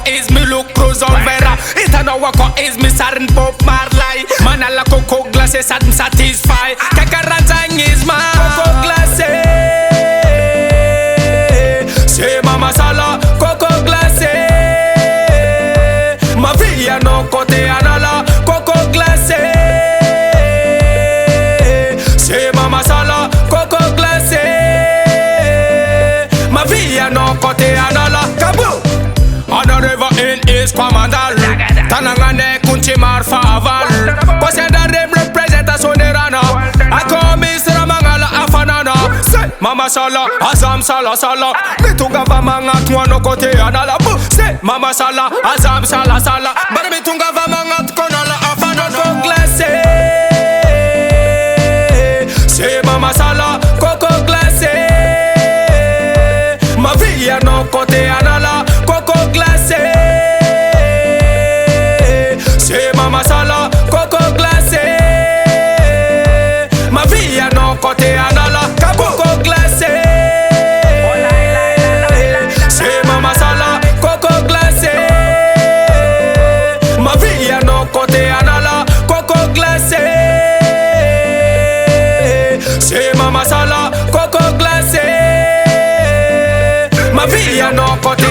is me look Cruz on Vera. It a no wako is me Sarin Pop Marley. Man a la coco glace sadm satisfy. Kakaranzang is my coco glace. Say mama sala coco glace. Ma via no kote anala coco glace. Say mama sala coco glace. Ma via no kote anala kabu. On the river in East Kwamandal Tanangane kunchi marfa aval Kose da rem representation rana Ako Mr. Mangala afanana Say mama sala azam sala sala Mitunga va mangat mwano kote anala Say mama sala azam sala sala Bari mitunga va mangat konala afanana Coco glace. Say mama sala coco glace. Ma via no kote anala coco glace. Say mama sala coco glace. Ma via no kote anala coco glace. Say mama sala coco glace. Ma via no kote anala coco glace. Say mama sala coco glace. Ma via no kote